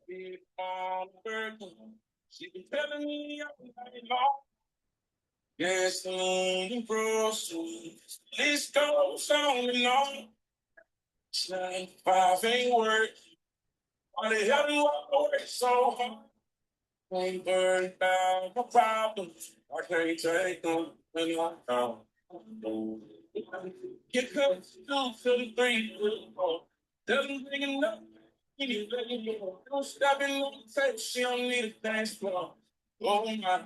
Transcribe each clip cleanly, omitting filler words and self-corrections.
Be on the bird. She been telling me all night long. Gasoline and groceries. List goes on and on. It's like five ain't work. Why the hell do I work so hard? Ain't burned down my problems. I can't take them when I'm down. Get up, two to the three, four. Doesn't bring enough. You need to let me go. Don't stop it on the tape. She don't need a dance floor. Oh my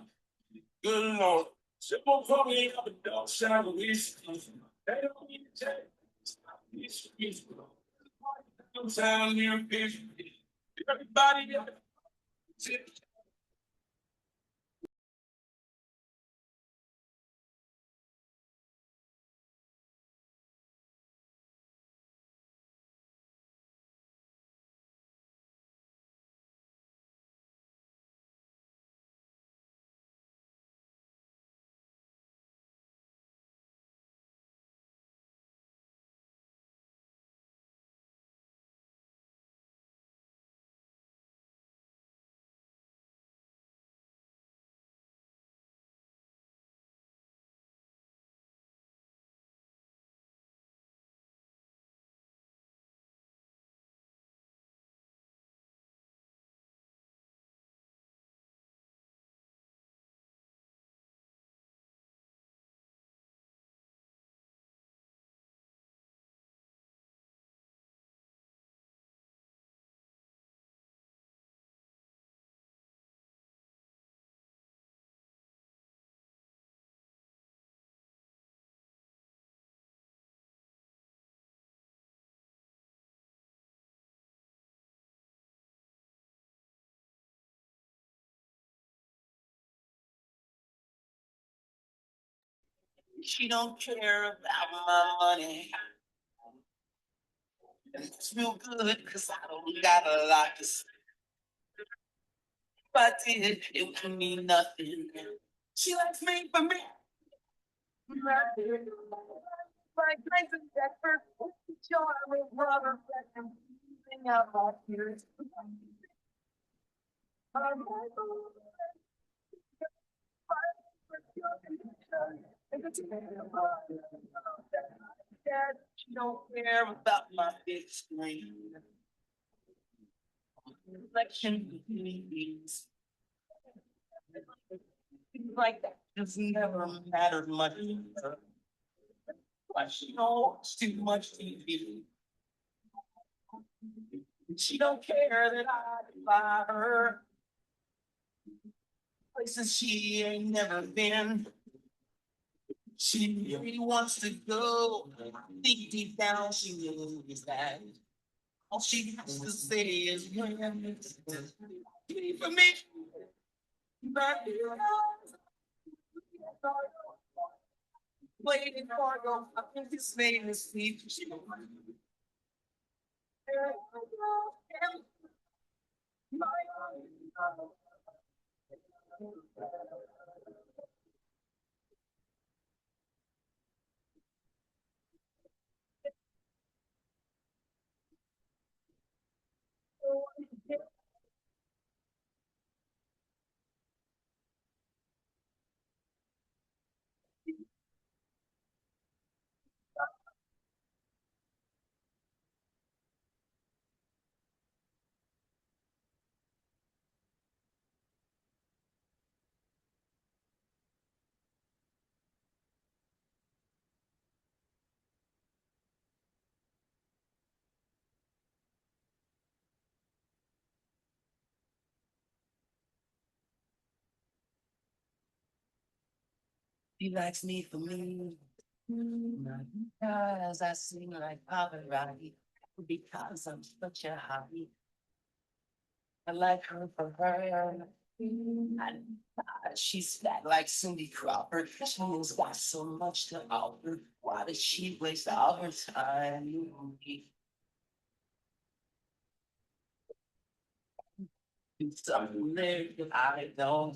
good Lord. Simple for me up a dog shot of whiskey. They don't need to take. I'm down near fish. Everybody else. She don't care about my money. And it's real good because I don't got a lot to say. If I did, it would mean nothing. She likes me for me. Like Jason Decker, joy with brother, and sing out my tears. Dad, she don't care about my big screen. Reflection means like that just never mattered much to her. But she knows too much TV. She don't care that I buy her places she ain't never been. She really wants to go. Deep, deep down, she knows that. All she has to say is when. For me, but waiting for you. I think this made me speak. He likes me for me. Not because I sing like Pavarotti, because I'm such a hobby. I like her for her. And she's fat like Cindy Crawford. She's got so much to offer. Why does she waste all her time? It's something there that I don't.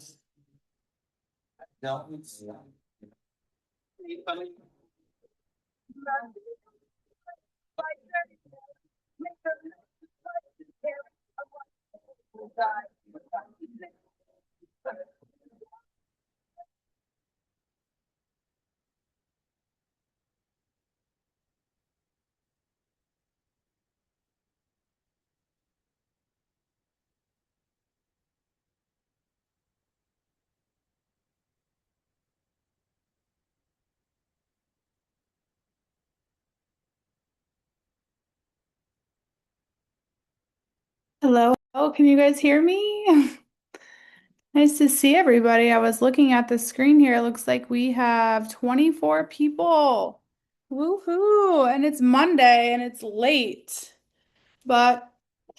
Hello. Oh, can you guys hear me? Nice to see everybody. I was looking at the screen here. It looks like we have 24 people. Woohoo! And it's Monday and it's late. But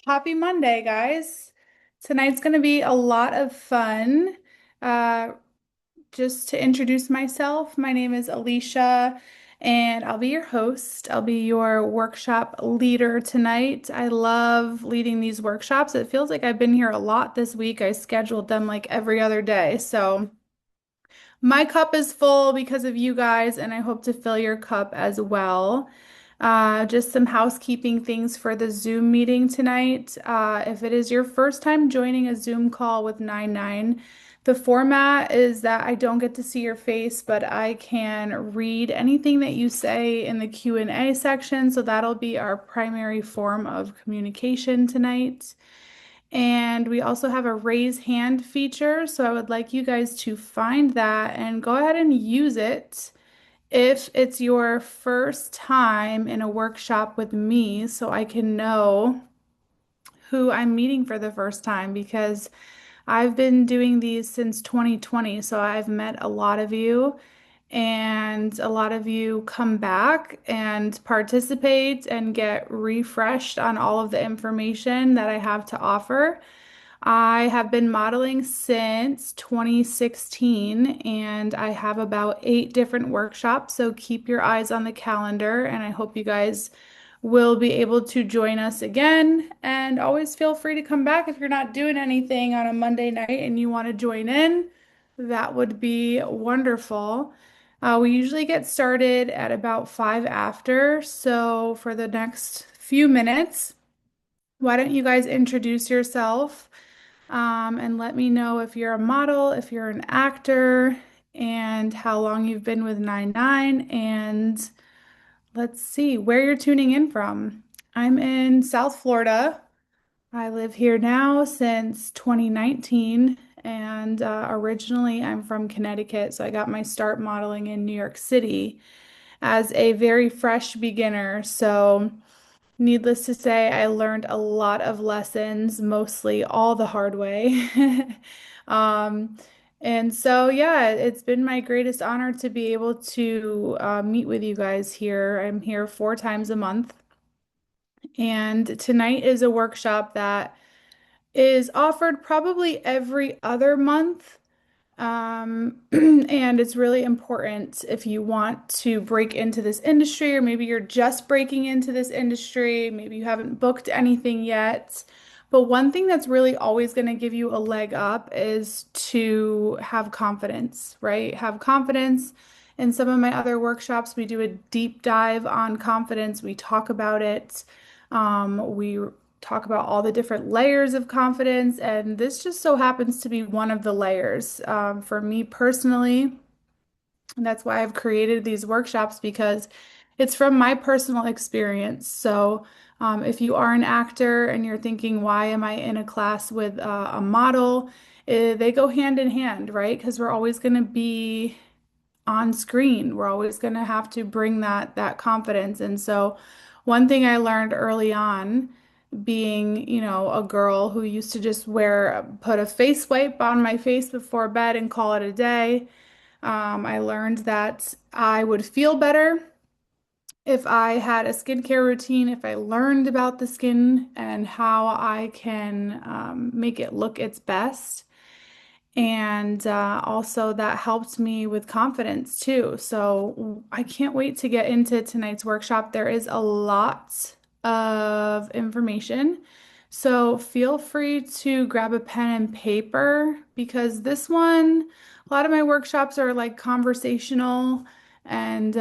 happy Monday, guys. Tonight's going to be a lot of fun. Uh, just to introduce myself, my name is Alicia, and I'll be your host. I'll be your workshop leader tonight. I love leading these workshops. It feels like I've been here a lot this week. I scheduled them like every other day. So my cup is full because of you guys, and I hope to fill your cup as well. Just some housekeeping things for the Zoom meeting tonight. If it is your first time joining a Zoom call with 99, the format is that I don't get to see your face, but I can read anything that you say in the Q&A section. So that'll be our primary form of communication tonight. And we also have a raise hand feature. So I would like you guys to find that and go ahead and use it if it's your first time in a workshop with me, so I can know who I'm meeting for the first time because I've been doing these since 2020. So I've met a lot of you. And a lot of you come back and participate and get refreshed on all of the information that I have to offer. I have been modeling since 2016 and I have about 8 different workshops. So keep your eyes on the calendar and I hope you guys will be able to join us again. And always feel free to come back if you're not doing anything on a Monday night and you want to join in. That would be wonderful. We usually get started at about 5 after. So for the next few minutes, why don't you guys introduce yourself? And let me know if you're a model, if you're an actor, and how long you've been with 99. And let's see where you're tuning in from. I'm in South Florida. I live here now since 2019, and originally I'm from Connecticut, so I got my start modeling in New York City as a very fresh beginner. So needless to say, I learned a lot of lessons, mostly all the hard way. Um, and so, yeah, it's been my greatest honor to be able to meet with you guys here. I'm here 4 times a month. And tonight is a workshop that is offered probably every other month. And it's really important if you want to break into this industry, or maybe you're just breaking into this industry, maybe you haven't booked anything yet. But one thing that's really always going to give you a leg up is to have confidence, right? Have confidence. In some of my other workshops, we do a deep dive on confidence. We talk about it. We talk about all the different layers of confidence, and this just so happens to be one of the layers. For me personally, and that's why I've created these workshops because it's from my personal experience. So, if you are an actor and you're thinking, why am I in a class with a model? They go hand in hand, right? Because we're always going to be on screen. We're always going to have to bring that confidence. And so one thing I learned early on being, a girl who used to just put a face wipe on my face before bed and call it a day. I learned that I would feel better if I had a skincare routine, if I learned about the skin and how I can make it look its best. And also, that helped me with confidence too. So I can't wait to get into tonight's workshop. There is a lot of information. So feel free to grab a pen and paper because this one, a lot of my workshops are like conversational, and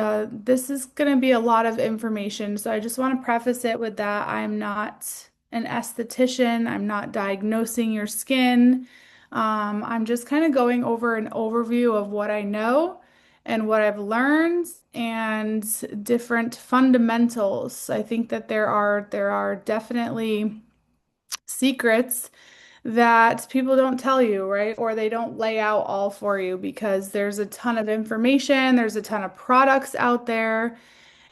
this is going to be a lot of information. So I just want to preface it with that. I'm not an esthetician. I'm not diagnosing your skin. I'm just kind of going over an overview of what I know and what I've learned and different fundamentals. I think that there are definitely secrets that people don't tell you, right? Or they don't lay out all for you because there's a ton of information, there's a ton of products out there,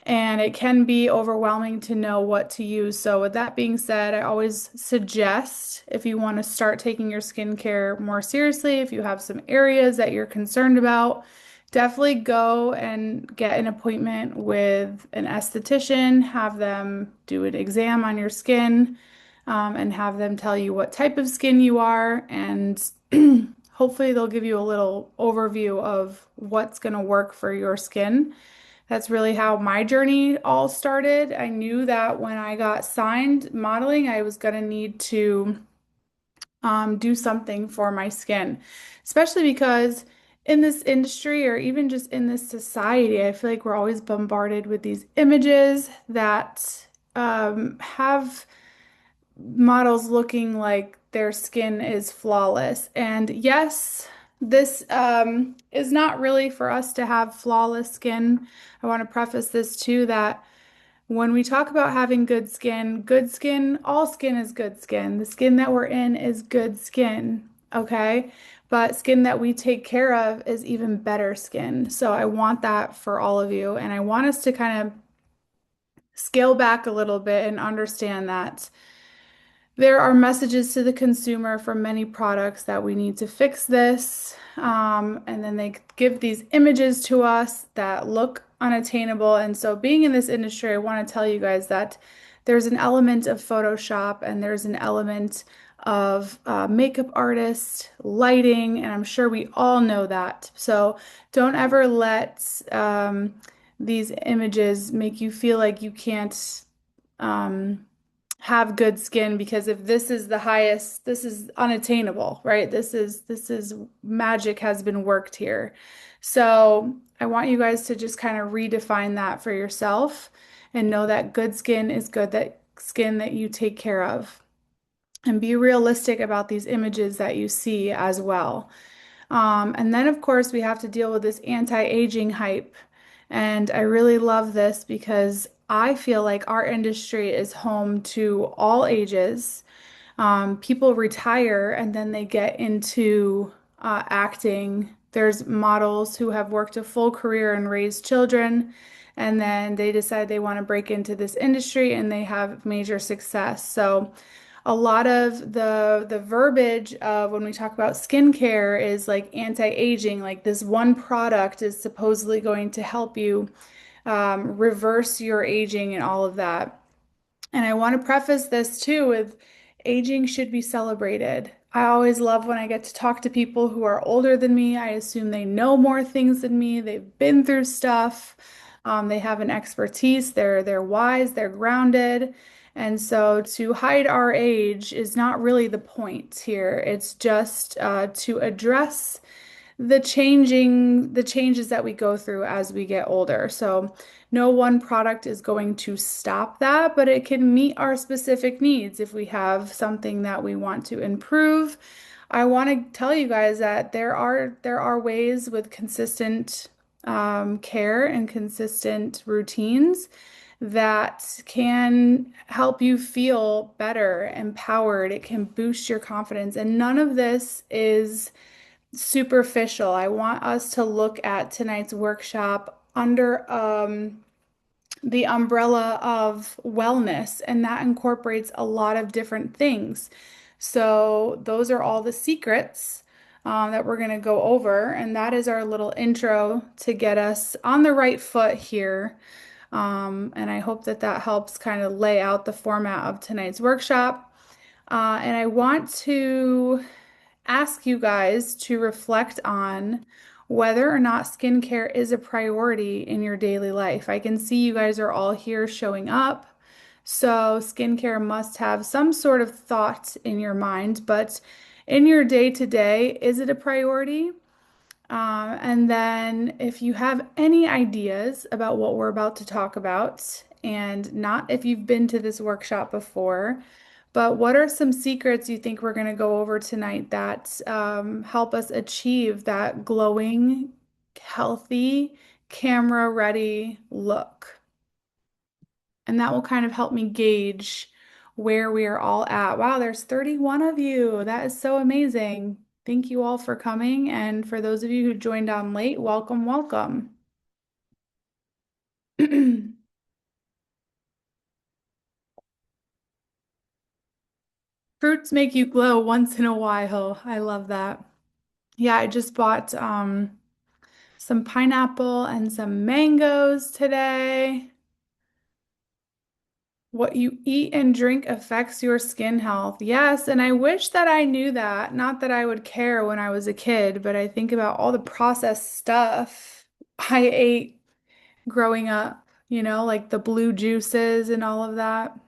and it can be overwhelming to know what to use. So, with that being said, I always suggest if you want to start taking your skincare more seriously, if you have some areas that you're concerned about, definitely go and get an appointment with an esthetician, have them do an exam on your skin, and have them tell you what type of skin you are. And hopefully, they'll give you a little overview of what's going to work for your skin. That's really how my journey all started. I knew that when I got signed modeling, I was going to need to do something for my skin, especially because in this industry or even just in this society, I feel like we're always bombarded with these images that have models looking like their skin is flawless. And yes, this is not really for us to have flawless skin. I want to preface this too that when we talk about having good skin, all skin is good skin. The skin that we're in is good skin, okay? But skin that we take care of is even better skin. So I want that for all of you. And I want us to kind of scale back a little bit and understand that. There are messages to the consumer from many products that we need to fix this. And then they give these images to us that look unattainable. And so, being in this industry, I want to tell you guys that there's an element of Photoshop and there's an element of makeup artist, lighting, and I'm sure we all know that. So, don't ever let these images make you feel like you can't. Um, have good skin because if this is the highest, this is unattainable, right? This is magic has been worked here. So I want you guys to just kind of redefine that for yourself and know that good skin is good, that skin that you take care of. And be realistic about these images that you see as well. And then, of course, we have to deal with this anti-aging hype. And I really love this because I feel like our industry is home to all ages. People retire and then they get into acting. There's models who have worked a full career and raised children, and then they decide they want to break into this industry and they have major success. So, a lot of the verbiage of when we talk about skincare is like anti-aging, like this one product is supposedly going to help you reverse your aging and all of that. And I want to preface this too with aging should be celebrated. I always love when I get to talk to people who are older than me. I assume they know more things than me. They've been through stuff. They have an expertise. They're wise. They're grounded. And so to hide our age is not really the point here. It's just to address the changes that we go through as we get older. So no one product is going to stop that, but it can meet our specific needs if we have something that we want to improve. I want to tell you guys that there are ways with consistent care and consistent routines that can help you feel better, empowered. It can boost your confidence, and none of this is superficial. I want us to look at tonight's workshop under the umbrella of wellness, and that incorporates a lot of different things. So, those are all the secrets that we're going to go over, and that is our little intro to get us on the right foot here. And I hope that that helps kind of lay out the format of tonight's workshop. And I want to ask you guys to reflect on whether or not skincare is a priority in your daily life. I can see you guys are all here showing up. So, skincare must have some sort of thought in your mind, but in your day to day, is it a priority? And then, if you have any ideas about what we're about to talk about, and not if you've been to this workshop before, But what are some secrets you think we're going to go over tonight that help us achieve that glowing, healthy, camera-ready look? And that will kind of help me gauge where we are all at. Wow, there's 31 of you. That is so amazing. Thank you all for coming. And for those of you who joined on late, welcome, welcome. Fruits make you glow once in a while. I love that. Yeah, I just bought some pineapple and some mangoes today. What you eat and drink affects your skin health. Yes, and I wish that I knew that. Not that I would care when I was a kid, but I think about all the processed stuff I ate growing up, like the blue juices and all of that.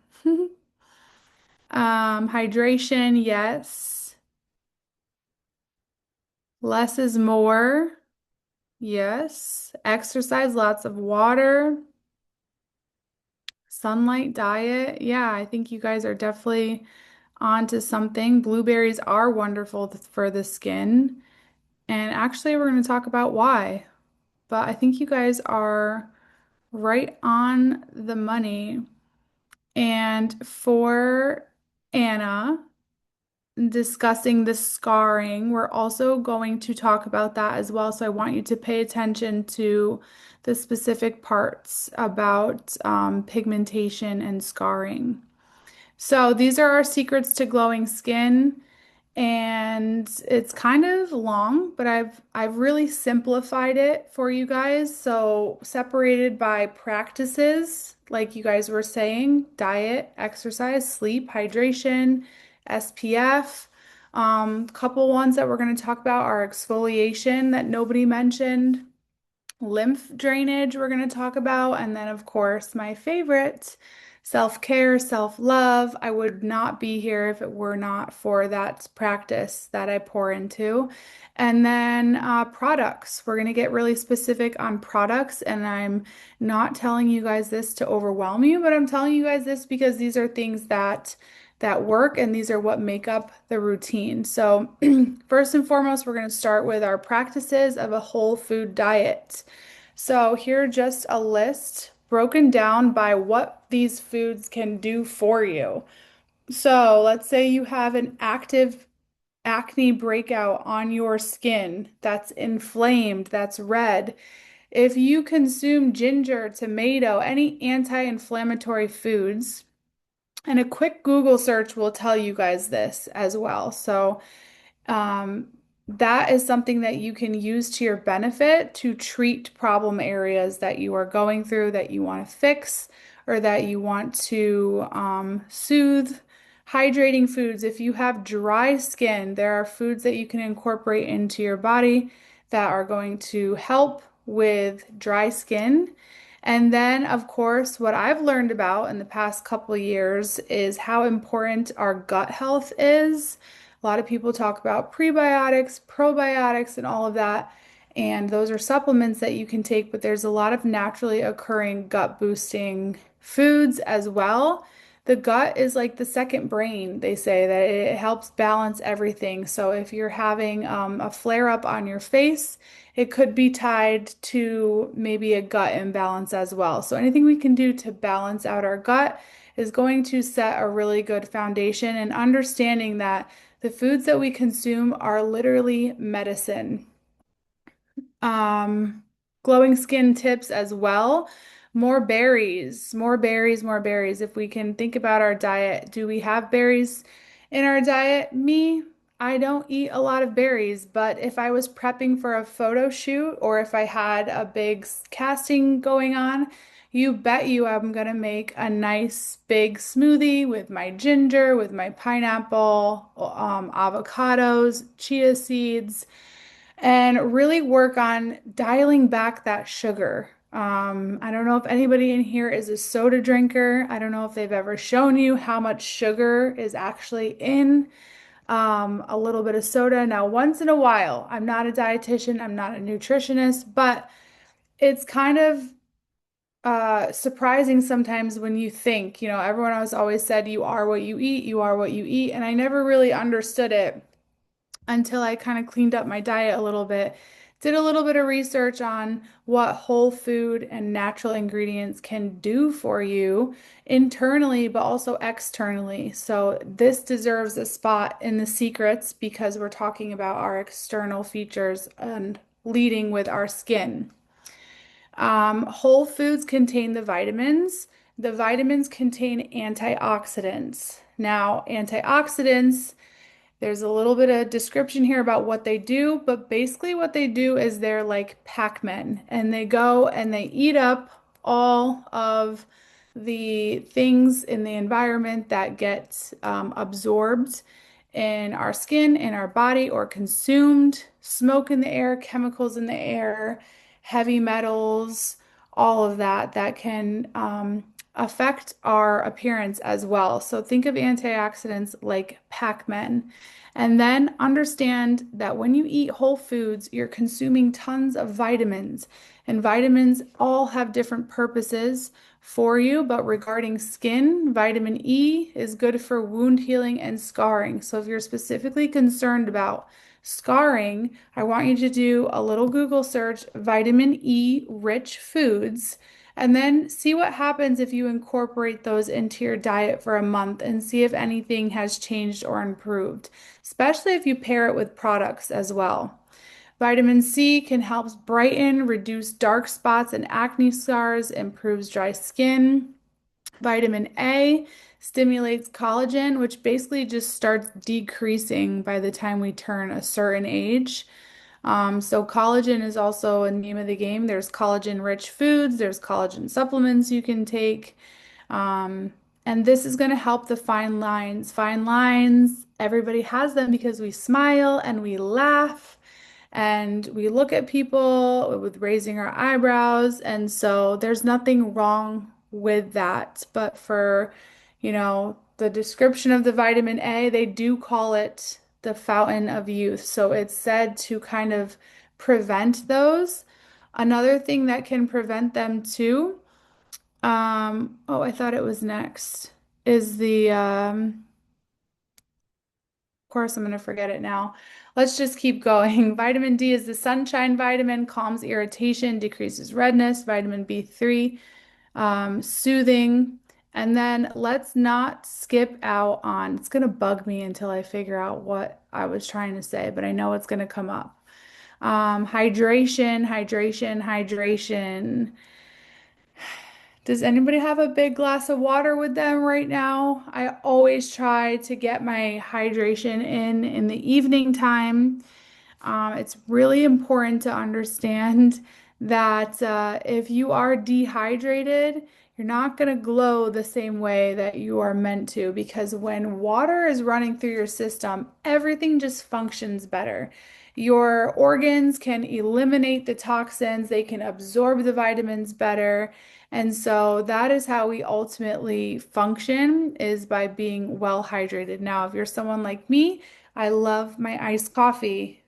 Hydration, yes. Less is more. Yes. Exercise, lots of water. Sunlight diet. Yeah, I think you guys are definitely onto something. Blueberries are wonderful for the skin. And actually, we're going to talk about why. But I think you guys are right on the money. And for Anna, discussing the scarring, we're also going to talk about that as well. So I want you to pay attention to the specific parts about pigmentation and scarring. So these are our secrets to glowing skin. And it's kind of long, but I've really simplified it for you guys. So separated by practices, like you guys were saying, diet, exercise, sleep, hydration, SPF. Couple ones that we're going to talk about are exfoliation that nobody mentioned, lymph drainage we're going to talk about, and then of course my favorite, self-care, self-love. I would not be here if it were not for that practice that I pour into. And then products. We're going to get really specific on products, and I'm not telling you guys this to overwhelm you, but I'm telling you guys this because these are things that work and these are what make up the routine. So, first and foremost, we're going to start with our practices of a whole food diet. So, here just a list broken down by what these foods can do for you. So, let's say you have an active acne breakout on your skin that's inflamed, that's red. If you consume ginger, tomato, any anti-inflammatory foods, and a quick Google search will tell you guys this as well. So, um, that is something that you can use to your benefit to treat problem areas that you are going through, that you want to fix, or that you want to soothe. Hydrating foods. If you have dry skin, there are foods that you can incorporate into your body that are going to help with dry skin. And then, of course, what I've learned about in the past couple of years is how important our gut health is. A lot of people talk about prebiotics, probiotics, and all of that. And those are supplements that you can take, but there's a lot of naturally occurring gut boosting foods as well. The gut is like the second brain. They say that it helps balance everything. So if you're having a flare up on your face, it could be tied to maybe a gut imbalance as well. So anything we can do to balance out our gut is going to set a really good foundation, and understanding that the foods that we consume are literally medicine. Um, Glowing skin tips as well. More berries, more berries, more berries. If we can think about our diet, do we have berries in our diet? Me, I don't eat a lot of berries, but if I was prepping for a photo shoot or if I had a big casting going on, you bet you I'm gonna make a nice big smoothie with my ginger, with my pineapple, avocados, chia seeds, and really work on dialing back that sugar. I don't know if anybody in here is a soda drinker. I don't know if they've ever shown you how much sugar is actually in a little bit of soda. Now, once in a while, I'm not a dietitian, I'm not a nutritionist, but it's kind of surprising sometimes when you think, everyone has always said you are what you eat, you are what you eat, and I never really understood it until I kind of cleaned up my diet a little bit. Did a little bit of research on what whole food and natural ingredients can do for you internally, but also externally. So, this deserves a spot in the secrets because we're talking about our external features and leading with our skin. Whole foods contain the vitamins. The vitamins contain antioxidants. Now, antioxidants, there's a little bit of description here about what they do, but basically what they do is they're like Pac-Men and they go and they eat up all of the things in the environment that get absorbed in our skin, in our body, or consumed. Smoke in the air, chemicals in the air, heavy metals, all of that that can affect our appearance as well. So think of antioxidants like Pac-Men. And then understand that when you eat whole foods, you're consuming tons of vitamins. And vitamins all have different purposes for you. But regarding skin, vitamin E is good for wound healing and scarring. So if you're specifically concerned about scarring, I want you to do a little Google search, vitamin E rich foods. And then see what happens if you incorporate those into your diet for a month and see if anything has changed or improved, especially if you pair it with products as well. Vitamin C can help brighten, reduce dark spots and acne scars, improves dry skin. Vitamin A stimulates collagen, which basically just starts decreasing by the time we turn a certain age. So collagen is also a name of the game. There's collagen-rich foods, there's collagen supplements you can take. Um, and this is going to help the fine lines. Fine lines, everybody has them because we smile and we laugh and we look at people with raising our eyebrows. And so there's nothing wrong with that. But for, the description of the vitamin A, they do call it the fountain of youth. So it's said to kind of prevent those. Another thing that can prevent them too, oh, I thought it was next, is of course, I'm going to forget it now. Let's just keep going. Vitamin D is the sunshine vitamin, calms irritation, decreases redness. Vitamin B3, soothing. And then let's not skip out on, it's going to bug me until I figure out what I was trying to say, but I know it's going to come up. Hydration, hydration, hydration. Does anybody have a big glass of water with them right now? I always try to get my hydration in the evening time. It's really important to understand that if you are dehydrated, you're not going to glow the same way that you are meant to because when water is running through your system, everything just functions better. Your organs can eliminate the toxins, they can absorb the vitamins better. And so that is how we ultimately function is by being well hydrated. Now, if you're someone like me, I love my iced coffee.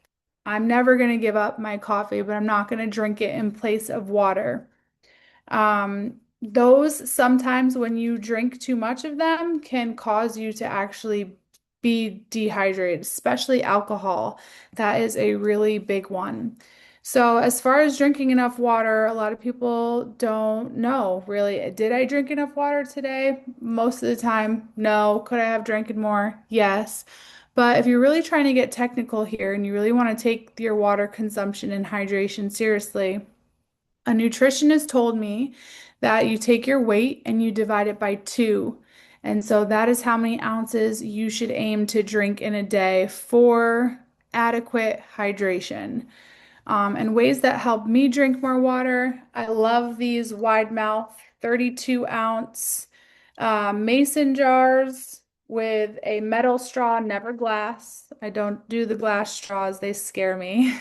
I'm never going to give up my coffee, but I'm not going to drink it in place of water. Those sometimes when you drink too much of them can cause you to actually be dehydrated, especially alcohol. That is a really big one. So, as far as drinking enough water, a lot of people don't know really. Did I drink enough water today? Most of the time, no. Could I have drank more? Yes. But if you're really trying to get technical here and you really want to take your water consumption and hydration seriously, a nutritionist told me that you take your weight and you divide it by two. And so that is how many ounces you should aim to drink in a day for adequate hydration. And ways that help me drink more water. I love these wide mouth 32-ounce mason jars with a metal straw, never glass. I don't do the glass straws, they scare me.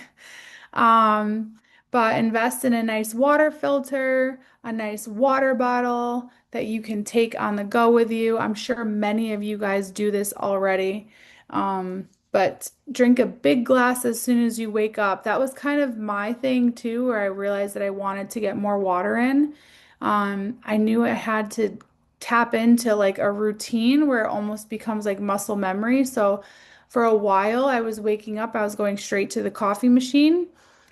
Um, but invest in a nice water filter, a nice water bottle that you can take on the go with you. I'm sure many of you guys do this already. But drink a big glass as soon as you wake up. That was kind of my thing too, where I realized that I wanted to get more water in. I knew I had to tap into like a routine where it almost becomes like muscle memory. So for a while, I was waking up, I was going straight to the coffee machine.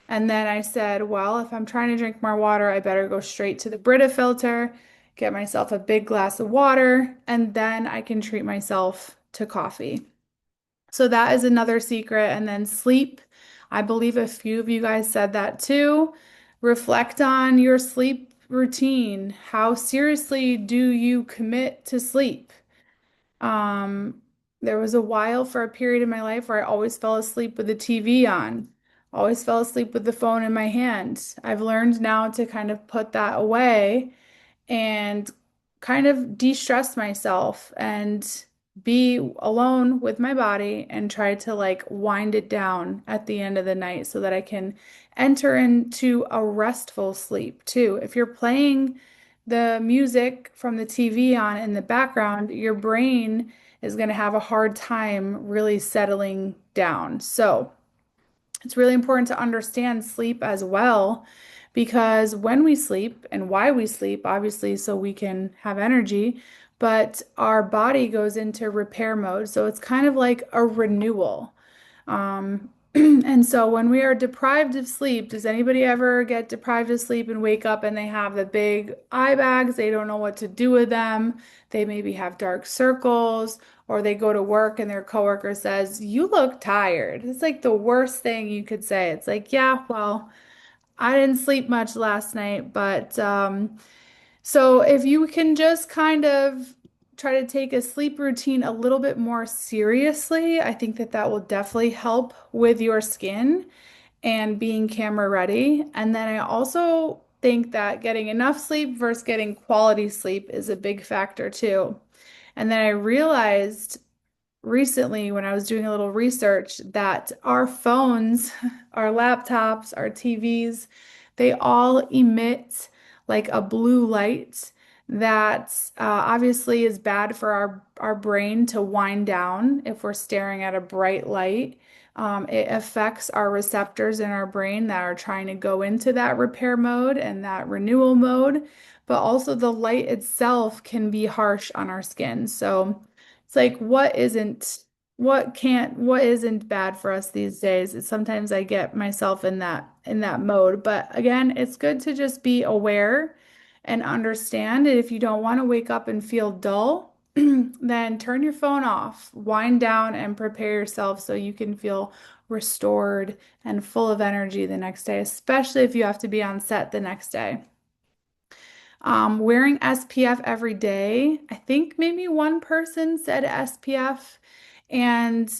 And then I said, well, if I'm trying to drink more water, I better go straight to the Brita filter, get myself a big glass of water, and then I can treat myself to coffee. So that is another secret. And then sleep. I believe a few of you guys said that too. Reflect on your sleep routine. How seriously do you commit to sleep? Um, there was a while for a period in my life where I always fell asleep with the TV on, always fell asleep with the phone in my hand. I've learned now to kind of put that away and kind of de-stress myself and be alone with my body and try to like wind it down at the end of the night so that I can enter into a restful sleep too. If you're playing the music from the TV on in the background, your brain is going to have a hard time really settling down. So, it's really important to understand sleep as well, because when we sleep and why we sleep, obviously, so we can have energy, but our body goes into repair mode. So it's kind of like a renewal. And so when we are deprived of sleep, does anybody ever get deprived of sleep and wake up and they have the big eye bags? They don't know what to do with them. They maybe have dark circles, or they go to work and their coworker says, "You look tired." It's like the worst thing you could say. It's like, yeah, well, I didn't sleep much last night, but so if you can just kind of try to take a sleep routine a little bit more seriously, I think that that will definitely help with your skin and being camera ready. And then I also think that getting enough sleep versus getting quality sleep is a big factor too. And then I realized recently when I was doing a little research that our phones, our laptops, our TVs, they all emit like a blue light that obviously is bad for our brain to wind down if we're staring at a bright light. It affects our receptors in our brain that are trying to go into that repair mode and that renewal mode, but also the light itself can be harsh on our skin. So it's like what isn't bad for us these days. It's sometimes I get myself in that mode. But again, it's good to just be aware and understand. And if you don't want to wake up and feel dull, then turn your phone off, wind down and prepare yourself so you can feel restored and full of energy the next day, especially if you have to be on set the next day. Wearing SPF every day. I think maybe one person said SPF, and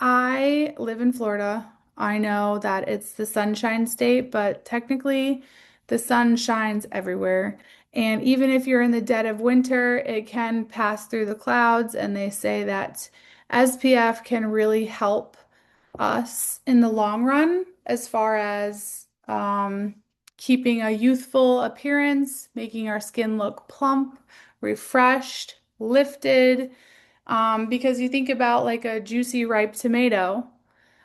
I live in Florida. I know that it's the sunshine state, but technically the sun shines everywhere. And even if you're in the dead of winter, it can pass through the clouds, and they say that SPF can really help us in the long run as far as keeping a youthful appearance, making our skin look plump, refreshed, lifted. Because you think about like a juicy, ripe tomato,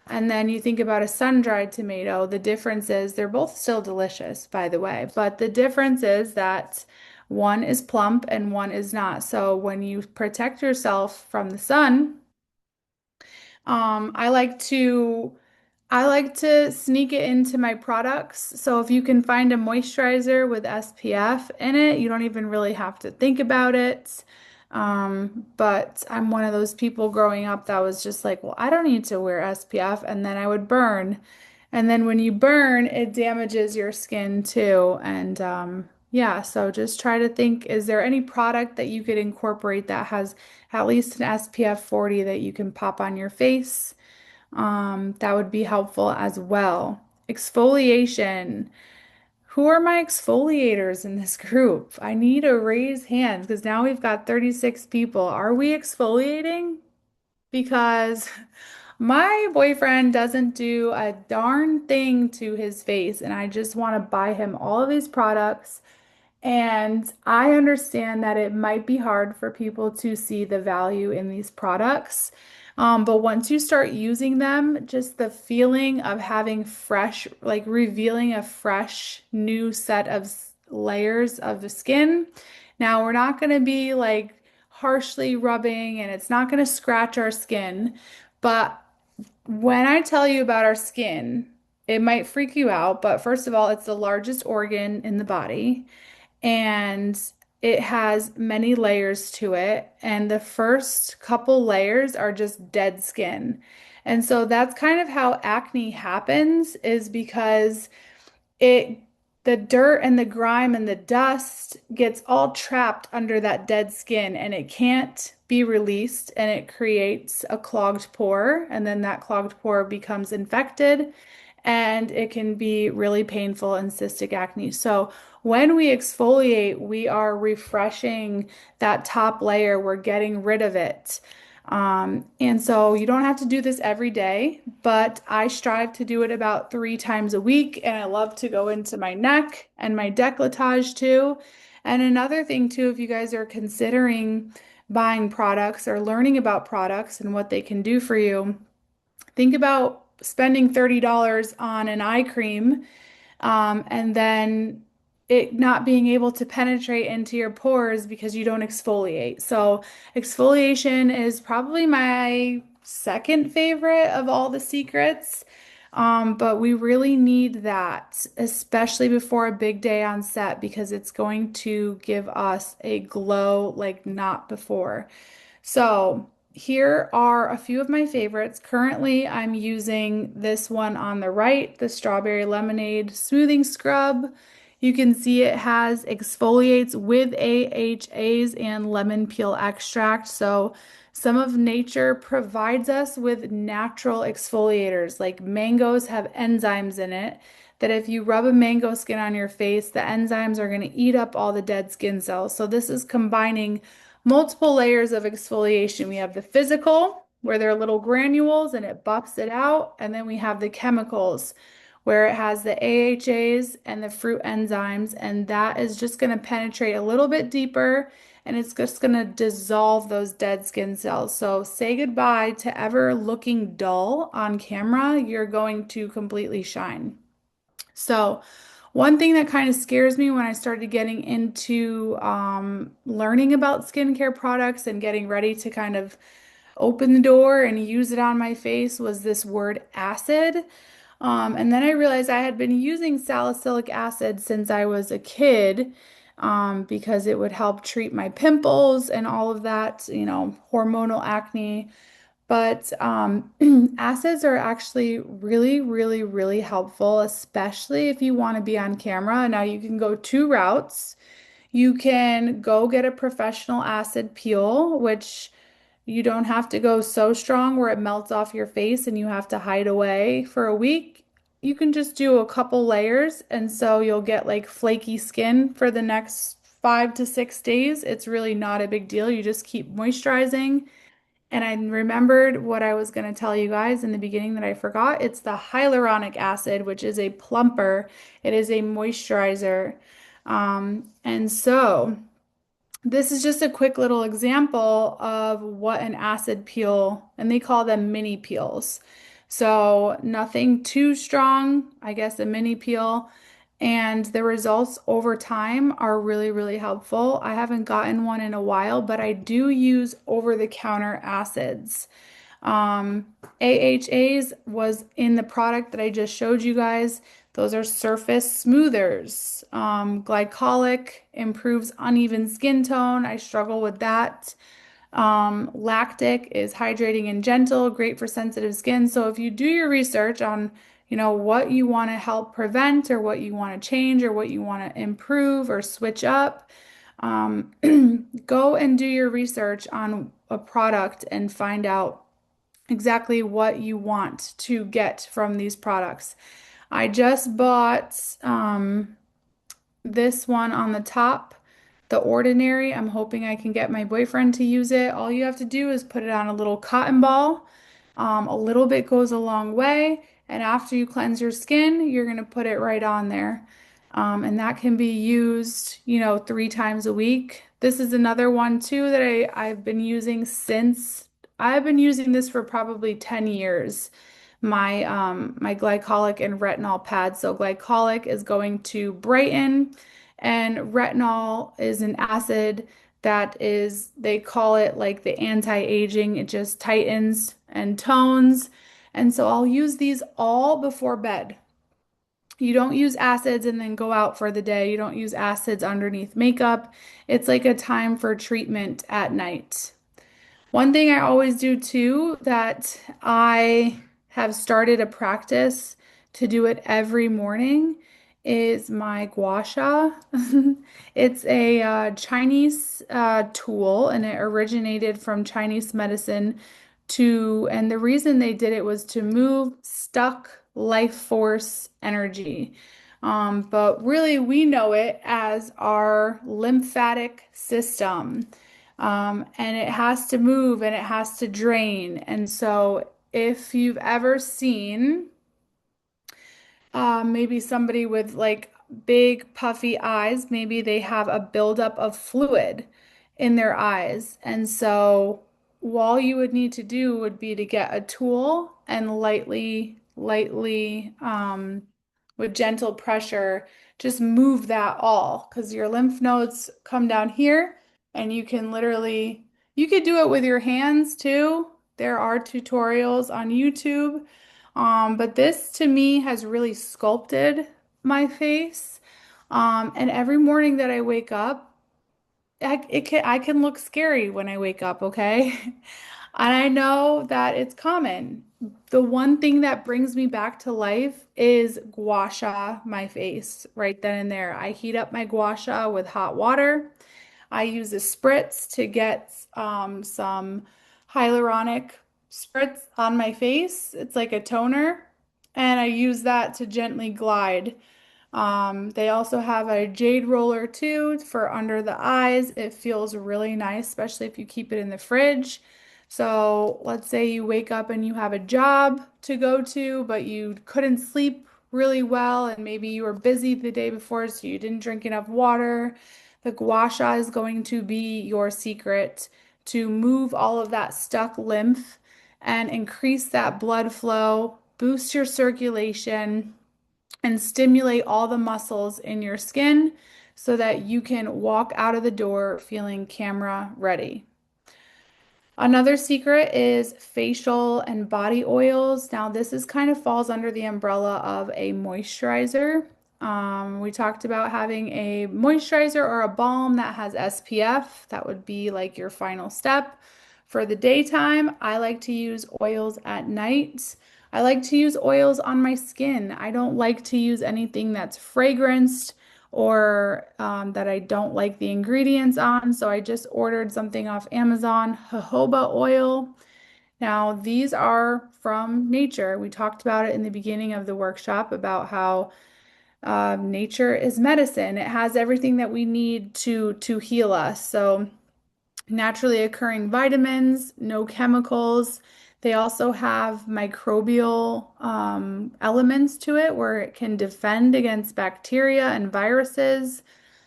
and then you think about a sun-dried tomato. The difference is they're both still delicious, by the way, but the difference is that one is plump and one is not. So when you protect yourself from the sun, um, I like to I like to sneak it into my products. So if you can find a moisturizer with SPF in it, you don't even really have to think about it. But I'm one of those people growing up that was just like, well, I don't need to wear SPF, and then I would burn. And then when you burn, it damages your skin too. And yeah, so just try to think, is there any product that you could incorporate that has at least an SPF 40 that you can pop on your face? That would be helpful as well. Exfoliation. Who are my exfoliators in this group? I need to raise hands because now we've got 36 people. Are we exfoliating? Because my boyfriend doesn't do a darn thing to his face, and I just want to buy him all of these products. And I understand that it might be hard for people to see the value in these products. But once you start using them, just the feeling of having fresh, like revealing a fresh new set of layers of the skin. Now, we're not going to be like harshly rubbing and it's not going to scratch our skin, but when I tell you about our skin, it might freak you out, but first of all, it's the largest organ in the body and it has many layers to it. And the first couple layers are just dead skin. And so that's kind of how acne happens, is because it the dirt and the grime and the dust gets all trapped under that dead skin and it can't be released and it creates a clogged pore and then that clogged pore becomes infected and it can be really painful in cystic acne. So when we exfoliate, we are refreshing that top layer. We're getting rid of it. And so you don't have to do this every day, but I strive to do it about 3 times a week. And I love to go into my neck and my décolletage too. And another thing too, if you guys are considering buying products or learning about products and what they can do for you, think about spending $30 on an eye cream and then it not being able to penetrate into your pores because you don't exfoliate. So, exfoliation is probably my second favorite of all the secrets. But we really need that, especially before a big day on set, because it's going to give us a glow like not before. So here are a few of my favorites. Currently, I'm using this one on the right, the Strawberry Lemonade Smoothing Scrub. You can see it has exfoliates with AHAs and lemon peel extract. So some of nature provides us with natural exfoliators. Like mangoes have enzymes in it that if you rub a mango skin on your face, the enzymes are going to eat up all the dead skin cells. So this is combining multiple layers of exfoliation. We have the physical, where there are little granules and it buffs it out. And then we have the chemicals, where it has the AHAs and the fruit enzymes. And that is just going to penetrate a little bit deeper and it's just going to dissolve those dead skin cells. So say goodbye to ever looking dull on camera. You're going to completely shine. So, one thing that kind of scares me when I started getting into learning about skincare products and getting ready to kind of open the door and use it on my face was this word acid. And then I realized I had been using salicylic acid since I was a kid because it would help treat my pimples and all of that, hormonal acne. But acids are actually really, really, really helpful, especially if you want to be on camera. Now, you can go 2 routes. You can go get a professional acid peel, which you don't have to go so strong where it melts off your face and you have to hide away for a week. You can just do a couple layers, and so you'll get like flaky skin for the next 5 to 6 days. It's really not a big deal. You just keep moisturizing. And I remembered what I was going to tell you guys in the beginning that I forgot. It's the hyaluronic acid, which is a plumper. It is a moisturizer. And so this is just a quick little example of what an acid peel, and they call them mini peels. So nothing too strong, I guess a mini peel. And the results over time are really, really helpful. I haven't gotten one in a while, but I do use over-the-counter acids. Um, AHAs was in the product that I just showed you guys. Those are surface smoothers. Glycolic improves uneven skin tone. I struggle with that. Lactic is hydrating and gentle, great for sensitive skin. So if you do your research on, what you want to help prevent or what you want to change or what you want to improve or switch up, um, go and do your research on a product and find out exactly what you want to get from these products. I just bought this one on the top, the Ordinary. I'm hoping I can get my boyfriend to use it. All you have to do is put it on a little cotton ball. A little bit goes a long way. And after you cleanse your skin, you're going to put it right on there. And that can be used, 3 times a week. This is another one too that I've been using since I've been using this for probably 10 years. My glycolic and retinol pad. So glycolic is going to brighten And retinol is an acid that is, they call it like the anti-aging. It just tightens and tones. And so I'll use these all before bed. You don't use acids and then go out for the day. You don't use acids underneath makeup. It's like a time for treatment at night. One thing I always do too, that I have started a practice to do it every morning, is my gua sha. It's a Chinese tool, and it originated from Chinese medicine and the reason they did it was to move stuck life force energy. But really, we know it as our lymphatic system. And it has to move and it has to drain. And so, if you've ever seen maybe somebody with like big puffy eyes, maybe they have a buildup of fluid in their eyes. And so all you would need to do would be to get a tool and lightly, with gentle pressure, just move that all because your lymph nodes come down here and you could do it with your hands too. There are tutorials on YouTube. But this to me has really sculpted my face. And every morning that I wake up, I can look scary when I wake up, okay? And I know that it's common. The one thing that brings me back to life is gua sha my face right then and there. I heat up my gua sha with hot water. I use a spritz to get some hyaluronic spritz on my face. It's like a toner, and I use that to gently glide. They also have a jade roller too for under the eyes. It feels really nice, especially if you keep it in the fridge. So let's say you wake up and you have a job to go to, but you couldn't sleep really well, and maybe you were busy the day before, so you didn't drink enough water. The gua sha is going to be your secret to move all of that stuck lymph and increase that blood flow, boost your circulation and stimulate all the muscles in your skin so that you can walk out of the door feeling camera ready. Another secret is facial and body oils. Now, this is kind of falls under the umbrella of a moisturizer. We talked about having a moisturizer or a balm that has SPF. That would be like your final step. For the daytime, I like to use oils at night. I like to use oils on my skin. I don't like to use anything that's fragranced or that I don't like the ingredients on. So I just ordered something off Amazon, jojoba oil. Now, these are from nature. We talked about it in the beginning of the workshop about how nature is medicine. It has everything that we need to heal us. So naturally occurring vitamins, no chemicals. They also have microbial elements to it where it can defend against bacteria and viruses.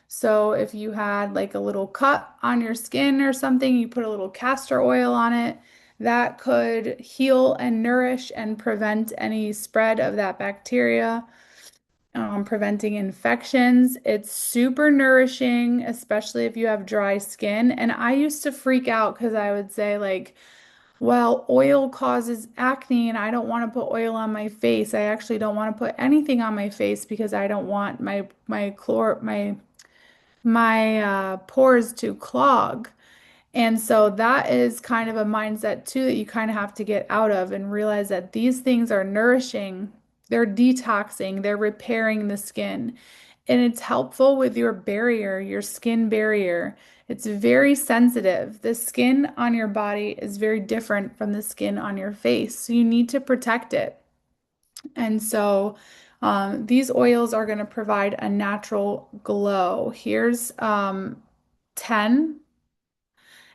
So if you had like a little cut on your skin or something, you put a little castor oil on it, that could heal and nourish and prevent any spread of that bacteria, preventing infections. It's super nourishing, especially if you have dry skin. And I used to freak out because I would say, like, well, oil causes acne and I don't want to put oil on my face. I actually don't want to put anything on my face because I don't want my pores to clog. And so that is kind of a mindset too that you kind of have to get out of and realize that these things are nourishing, they're detoxing, they're repairing the skin. And it's helpful with your barrier, your skin barrier. It's very sensitive. The skin on your body is very different from the skin on your face. So you need to protect it. And so these oils are going to provide a natural glow. Here's 10.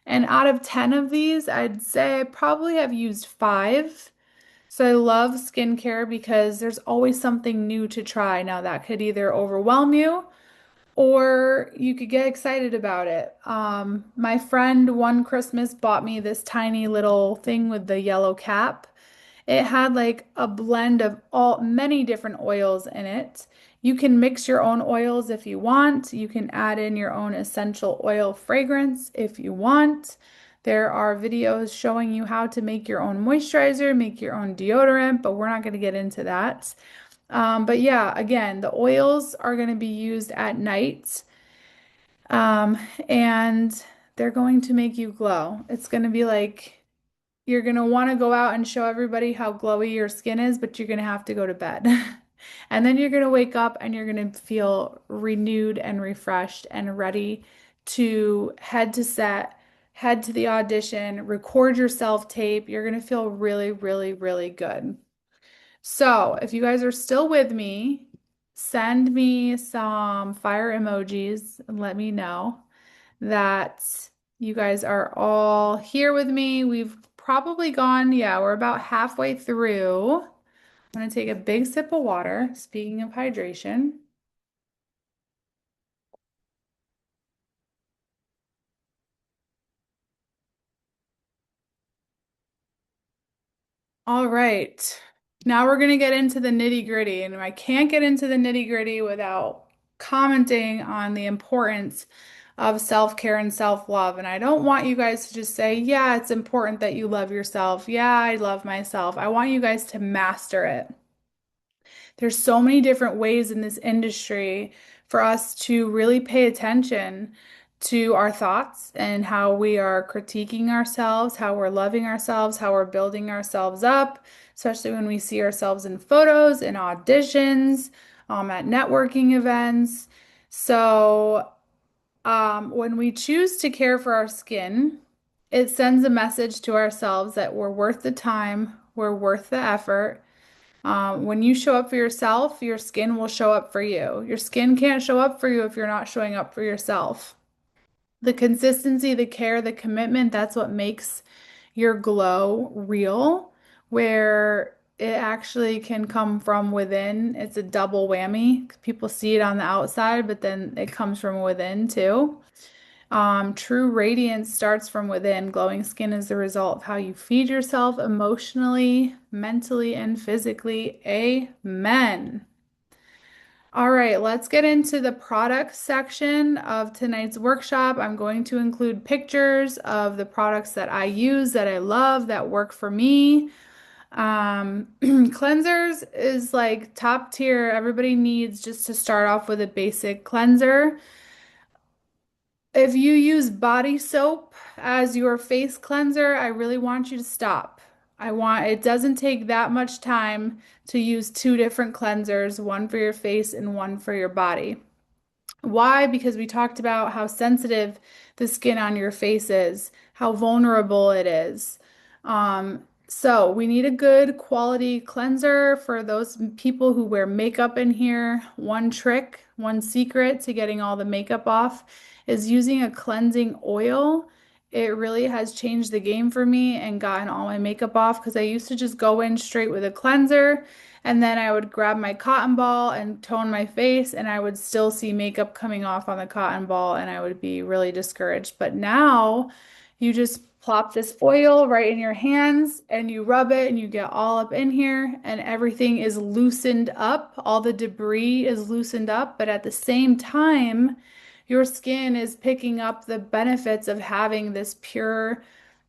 And out of 10 of these, I'd say I probably have used five. So I love skincare because there's always something new to try. Now, that could either overwhelm you or you could get excited about it. My friend one Christmas bought me this tiny little thing with the yellow cap. It had like a blend of all many different oils in it. You can mix your own oils if you want. You can add in your own essential oil fragrance if you want. There are videos showing you how to make your own moisturizer, make your own deodorant, but we're not going to get into that. But yeah, again, the oils are going to be used at night, um, and they're going to make you glow. It's going to be like you're going to want to go out and show everybody how glowy your skin is, but you're going to have to go to bed. And then you're going to wake up and you're going to feel renewed and refreshed and ready to head to set, head to the audition, record your self tape. You're going to feel really, really, really good. So, if you guys are still with me, send me some fire emojis and let me know that you guys are all here with me. We've probably gone, yeah, we're about halfway through. I'm going to take a big sip of water. Speaking of hydration. All right. Now we're going to get into the nitty-gritty, and I can't get into the nitty-gritty without commenting on the importance of self-care and self-love. And I don't want you guys to just say, yeah, it's important that you love yourself. Yeah, I love myself. I want you guys to master it. There's so many different ways in this industry for us to really pay attention to our thoughts and how we are critiquing ourselves, how we're loving ourselves, how we're building ourselves up, especially when we see ourselves in photos, in auditions, at networking events. So, when we choose to care for our skin, it sends a message to ourselves that we're worth the time, we're worth the effort. When you show up for yourself, your skin will show up for you. Your skin can't show up for you if you're not showing up for yourself. The consistency, the care, the commitment, that's what makes your glow real, where it actually can come from within. It's a double whammy. People see it on the outside, but then it comes from within too. True radiance starts from within. Glowing skin is the result of how you feed yourself emotionally, mentally, and physically. Amen. All right, let's get into the product section of tonight's workshop. I'm going to include pictures of the products that I use, that I love, that work for me. Cleansers is like top tier. Everybody needs just to start off with a basic cleanser. If you use body soap as your face cleanser, I really want you to stop. It doesn't take that much time to use two different cleansers, one for your face and one for your body. Why? Because we talked about how sensitive the skin on your face is, how vulnerable it is. So we need a good quality cleanser for those people who wear makeup in here. One trick, one secret to getting all the makeup off is using a cleansing oil. It really has changed the game for me and gotten all my makeup off because I used to just go in straight with a cleanser. And then I would grab my cotton ball and tone my face, and I would still see makeup coming off on the cotton ball, and I would be really discouraged. But now you just plop this oil right in your hands and you rub it, and you get all up in here, and everything is loosened up. All the debris is loosened up, but at the same time, your skin is picking up the benefits of having this pure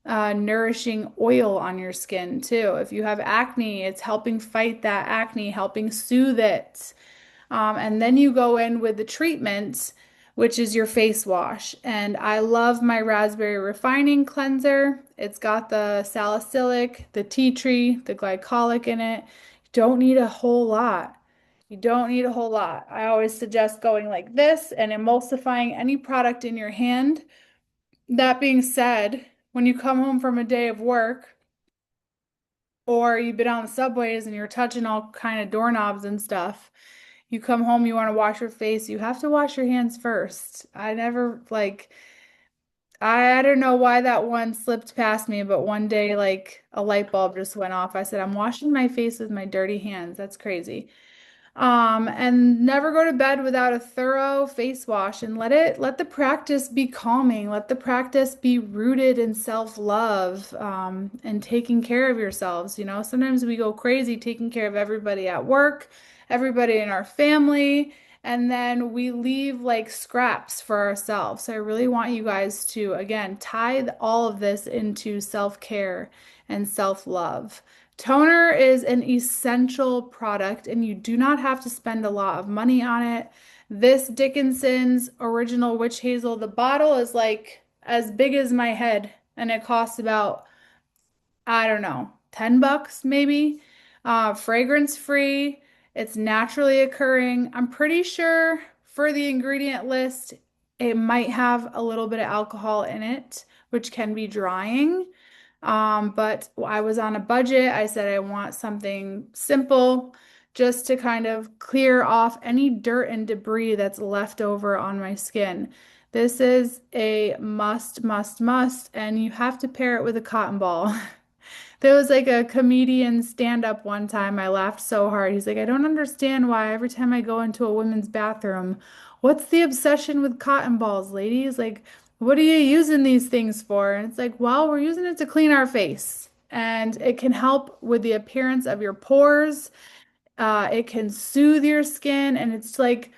nourishing oil on your skin too. If you have acne, it's helping fight that acne, helping soothe it. And then you go in with the treatment, which is your face wash. And I love my raspberry refining cleanser. It's got the salicylic, the tea tree, the glycolic in it. You don't need a whole lot. You don't need a whole lot. I always suggest going like this and emulsifying any product in your hand. That being said, when you come home from a day of work or you've been on the subways and you're touching all kind of doorknobs and stuff, you come home, you want to wash your face, you have to wash your hands first. I never like I don't know why that one slipped past me, but one day like a light bulb just went off. I said, I'm washing my face with my dirty hands. That's crazy. And never go to bed without a thorough face wash and let the practice be calming. Let the practice be rooted in self-love, and taking care of yourselves. You know, sometimes we go crazy taking care of everybody at work, everybody in our family, and then we leave like scraps for ourselves. So I really want you guys to, again, tie all of this into self-care and self-love. Toner is an essential product, and you do not have to spend a lot of money on it. This Dickinson's Original Witch Hazel, the bottle is like as big as my head, and it costs about, I don't know, 10 bucks maybe. Fragrance free. It's naturally occurring. I'm pretty sure for the ingredient list, it might have a little bit of alcohol in it, which can be drying. But I was on a budget. I said I want something simple just to kind of clear off any dirt and debris that's left over on my skin. This is a must, must, must, and you have to pair it with a cotton ball. There was like a comedian stand up one time. I laughed so hard. He's like, I don't understand why every time I go into a women's bathroom, what's the obsession with cotton balls, ladies? Like, what are you using these things for? And it's like, well, we're using it to clean our face. And it can help with the appearance of your pores. It can soothe your skin. And it's like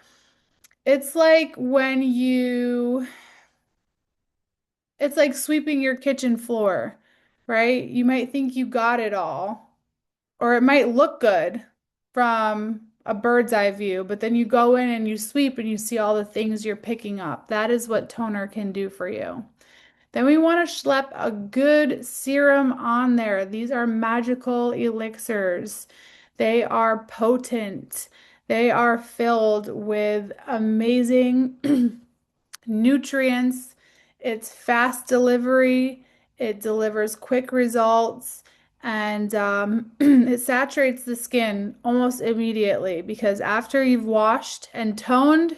when you, it's like sweeping your kitchen floor, right? You might think you got it all, or it might look good from a bird's eye view, but then you go in and you sweep and you see all the things you're picking up. That is what toner can do for you. Then we want to schlep a good serum on there. These are magical elixirs. They are potent. They are filled with amazing nutrients. It's fast delivery. It delivers quick results, and it saturates the skin almost immediately because after you've washed and toned,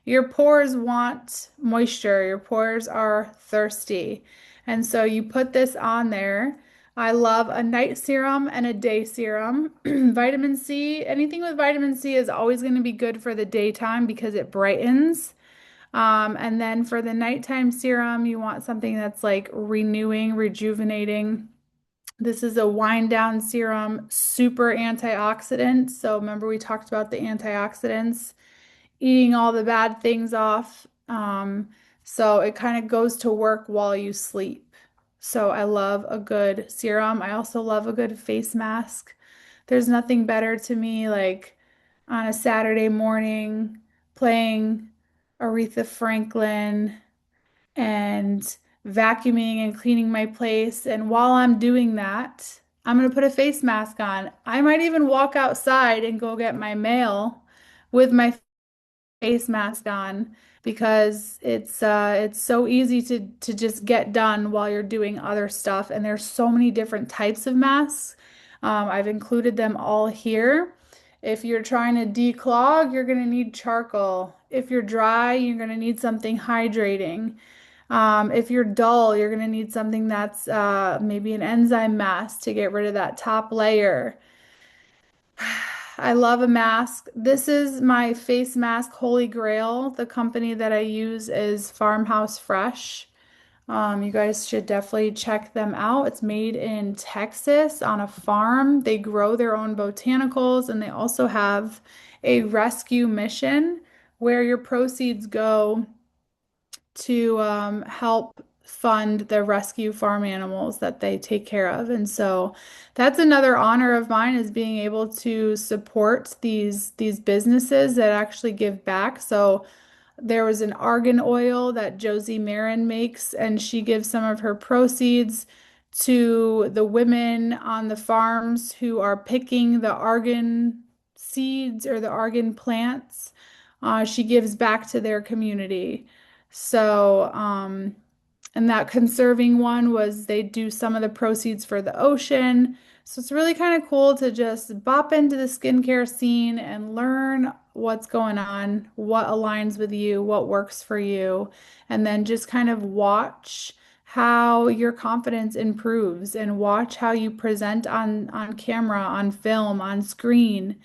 your pores want moisture. Your pores are thirsty. And so you put this on there. I love a night serum and a day serum. Vitamin C, anything with vitamin C is always going to be good for the daytime because it brightens. And then for the nighttime serum, you want something that's like renewing, rejuvenating. This is a wind down serum, super antioxidant. So remember we talked about the antioxidants, eating all the bad things off. So it kind of goes to work while you sleep. So I love a good serum. I also love a good face mask. There's nothing better to me like on a Saturday morning playing Aretha Franklin and vacuuming and cleaning my place. And while I'm doing that, I'm going to put a face mask on. I might even walk outside and go get my mail with my face mask on because it's so easy to just get done while you're doing other stuff. And there's so many different types of masks. I've included them all here. If you're trying to declog, you're going to need charcoal. If you're dry, you're going to need something hydrating. If you're dull, you're going to need something that's maybe an enzyme mask to get rid of that top layer. I love a mask. This is my face mask Holy Grail. The company that I use is Farmhouse Fresh. You guys should definitely check them out. It's made in Texas on a farm. They grow their own botanicals and they also have a rescue mission where your proceeds go to help fund the rescue farm animals that they take care of. And so that's another honor of mine is being able to support these businesses that actually give back. So there was an argan oil that Josie Marin makes, and she gives some of her proceeds to the women on the farms who are picking the argan seeds or the argan plants. She gives back to their community. So, and that conserving one was they do some of the proceeds for the ocean. So it's really kind of cool to just bop into the skincare scene and learn what's going on, what aligns with you, what works for you, and then just kind of watch how your confidence improves and watch how you present on camera, on film, on screen.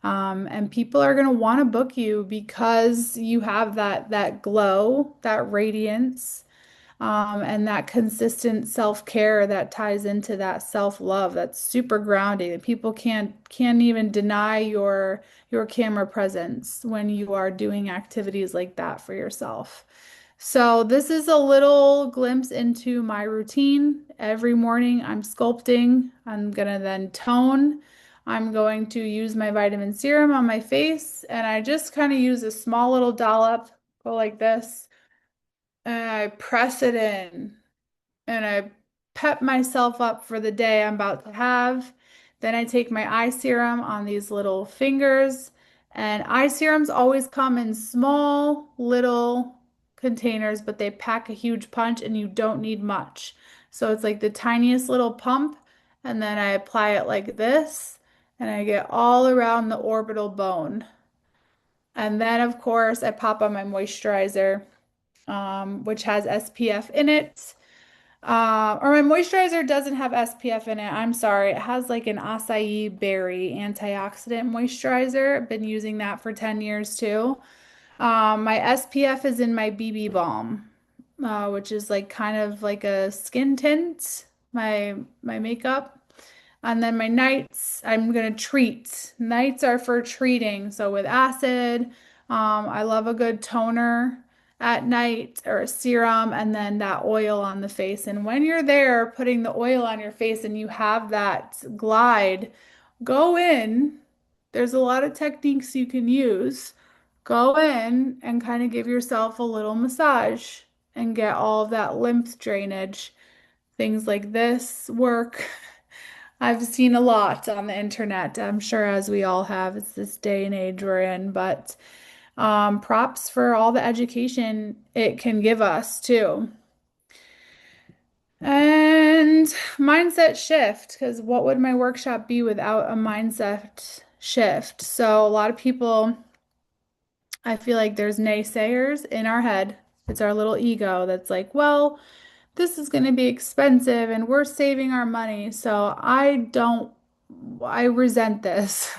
And people are going to want to book you because you have that glow, that radiance. And that consistent self-care that ties into that self-love. That's super grounding. People can't even deny your camera presence when you are doing activities like that for yourself. So this is a little glimpse into my routine. Every morning I'm sculpting. I'm gonna then tone. I'm going to use my vitamin serum on my face, and I just kind of use a small little dollop, go like this, and I press it in and I pep myself up for the day I'm about to have. Then I take my eye serum on these little fingers, and eye serums always come in small little containers, but they pack a huge punch and you don't need much. So it's like the tiniest little pump, and then I apply it like this, and I get all around the orbital bone. And then, of course, I pop on my moisturizer, which has SPF in it. Or my moisturizer doesn't have SPF in it. I'm sorry. It has like an acai berry antioxidant moisturizer. I've been using that for 10 years too. My SPF is in my BB balm, which is like kind of like a skin tint, my makeup. And then my nights, I'm gonna treat. Nights are for treating. So with acid, I love a good toner at night or a serum and then that oil on the face. And when you're there putting the oil on your face and you have that glide, go in. There's a lot of techniques you can use. Go in and kind of give yourself a little massage and get all of that lymph drainage. Things like this work. I've seen a lot on the internet, I'm sure as we all have. It's this day and age we're in, but props for all the education it can give us too. And mindset shift, because what would my workshop be without a mindset shift? So a lot of people, I feel like there's naysayers in our head. It's our little ego that's like, well, this is going to be expensive and we're saving our money. So I resent this.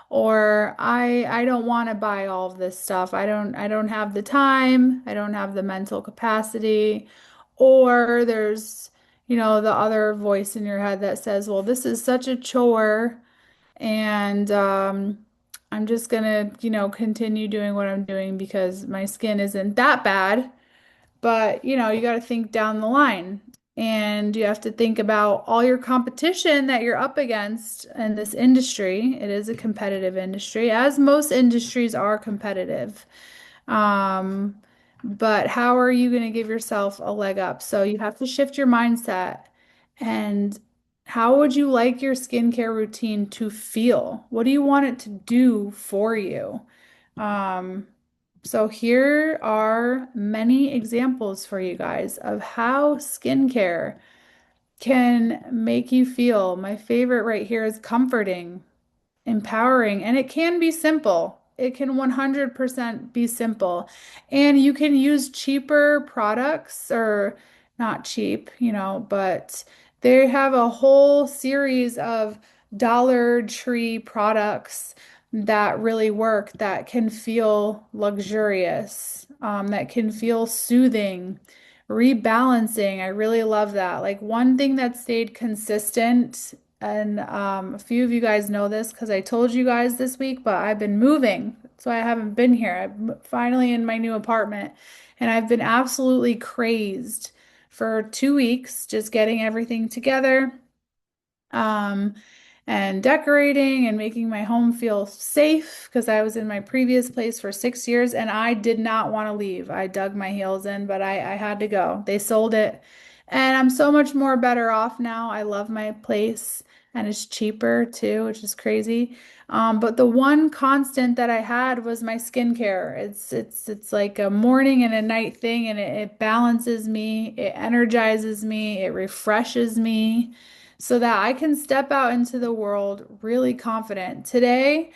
Or I don't want to buy all of this stuff. I don't have the time. I don't have the mental capacity. Or there's, the other voice in your head that says, well, this is such a chore and I'm just gonna, continue doing what I'm doing because my skin isn't that bad. But, you got to think down the line and you have to think about all your competition that you're up against in this industry. It is a competitive industry, as most industries are competitive. Um, but how are you going to give yourself a leg up? So you have to shift your mindset. And how would you like your skincare routine to feel? What do you want it to do for you? Um, so here are many examples for you guys of how skincare can make you feel. My favorite right here is comforting, empowering, and it can be simple. It can 100% be simple. And you can use cheaper products or not cheap, but they have a whole series of Dollar Tree products that really work, that can feel luxurious, that can feel soothing, rebalancing. I really love that. Like one thing that stayed consistent and a few of you guys know this because I told you guys this week, but I've been moving. So I haven't been here. I'm finally in my new apartment and I've been absolutely crazed for 2 weeks just getting everything together. Um, and decorating and making my home feel safe because I was in my previous place for 6 years and I did not want to leave. I dug my heels in, but I had to go. They sold it and I'm so much more better off now. I love my place and it's cheaper too, which is crazy. But the one constant that I had was my skincare. It's like a morning and a night thing and it balances me, it energizes me, it refreshes me so that I can step out into the world really confident. Today,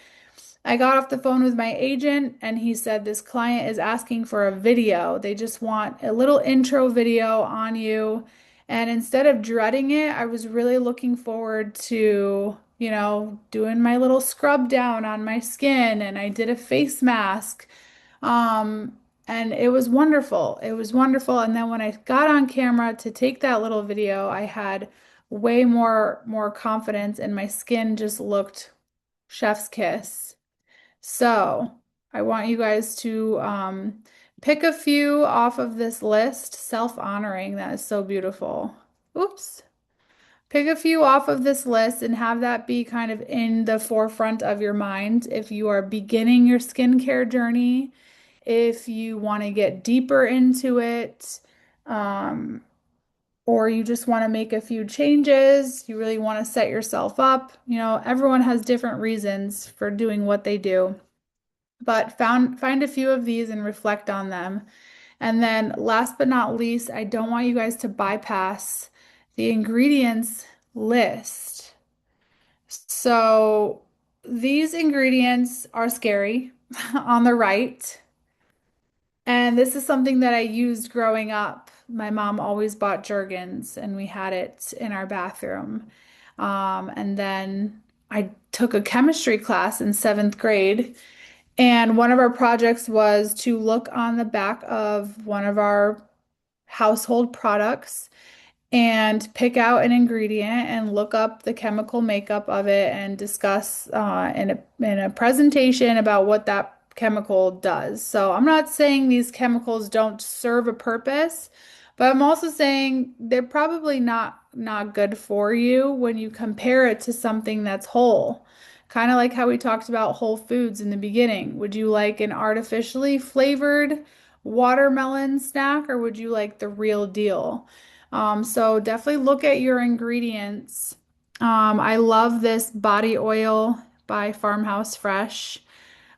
I got off the phone with my agent and he said this client is asking for a video. They just want a little intro video on you. And instead of dreading it, I was really looking forward to, doing my little scrub down on my skin and I did a face mask. Um, And it was wonderful. It was wonderful. And then when I got on camera to take that little video, I had way more confidence and my skin just looked chef's kiss. So I want you guys to pick a few off of this list. Self-honoring, that is so beautiful. Oops. Pick a few off of this list and have that be kind of in the forefront of your mind if you are beginning your skincare journey, if you want to get deeper into it, um, or you just want to make a few changes, you really want to set yourself up. You know, everyone has different reasons for doing what they do, but find a few of these and reflect on them. And then last but not least, I don't want you guys to bypass the ingredients list. So these ingredients are scary on the right. And this is something that I used growing up. My mom always bought Jergens, and we had it in our bathroom. And then I took a chemistry class in seventh grade, and one of our projects was to look on the back of one of our household products and pick out an ingredient and look up the chemical makeup of it and discuss in a presentation about what that chemical does. So I'm not saying these chemicals don't serve a purpose, but I'm also saying they're probably not good for you when you compare it to something that's whole. Kind of like how we talked about whole foods in the beginning. Would you like an artificially flavored watermelon snack or would you like the real deal? So definitely look at your ingredients. I love this body oil by Farmhouse Fresh.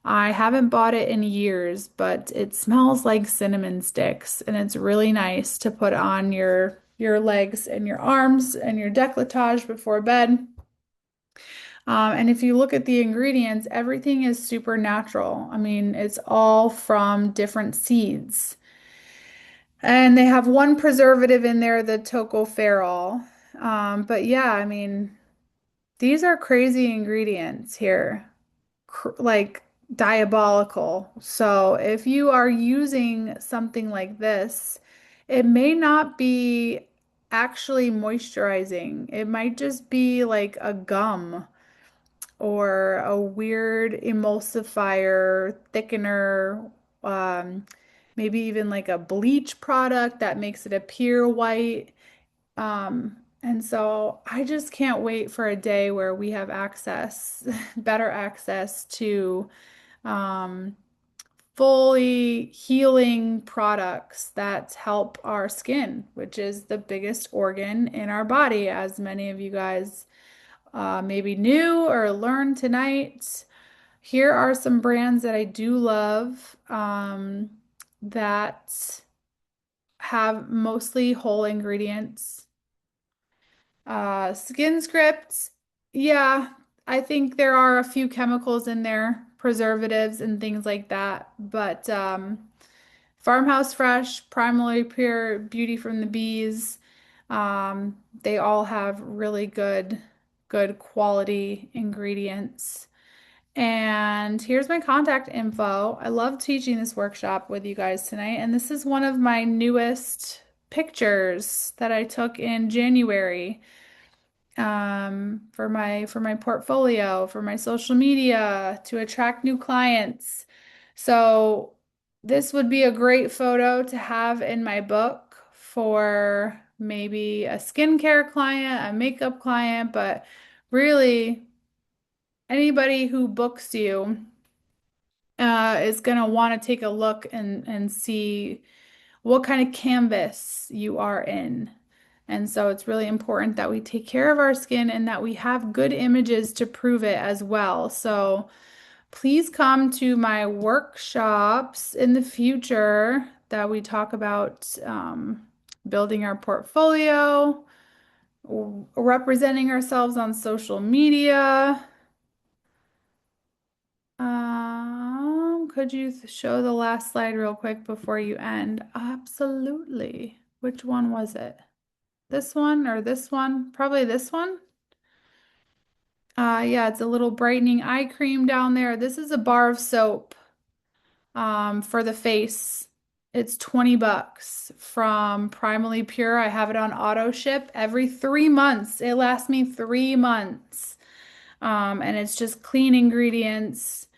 I haven't bought it in years, but it smells like cinnamon sticks and it's really nice to put on your legs and your arms and your décolletage before bed. And if you look at the ingredients, everything is super natural. I mean, it's all from different seeds. And they have one preservative in there, the tocopherol. But yeah, I mean, these are crazy ingredients here, like diabolical. So if you are using something like this, it may not be actually moisturizing. It might just be like a gum or a weird emulsifier, thickener, maybe even like a bleach product that makes it appear white. And so I just can't wait for a day where we have access, better access to um, fully healing products that help our skin, which is the biggest organ in our body, as many of you guys maybe knew or learned tonight. Here are some brands that I do love that have mostly whole ingredients. Skin Script, yeah, I think there are a few chemicals in there, preservatives and things like that. But Farmhouse Fresh, Primally Pure, Beauty from the Bees, they all have really good quality ingredients. And here's my contact info. I love teaching this workshop with you guys tonight, and this is one of my newest pictures that I took in January for my portfolio, for my social media, to attract new clients. So this would be a great photo to have in my book for maybe a skincare client, a makeup client, but really anybody who books you is gonna want to take a look and see what kind of canvas you are in. And so it's really important that we take care of our skin and that we have good images to prove it as well. So please come to my workshops in the future that we talk about building our portfolio, representing ourselves on social media. Could you show the last slide real quick before you end? Absolutely. Which one was it? This one or this one? Probably this one. Yeah, it's a little brightening eye cream down there. This is a bar of soap for the face. It's 20 bucks from Primally Pure. I have it on auto ship every 3 months. It lasts me 3 months. And it's just clean ingredients.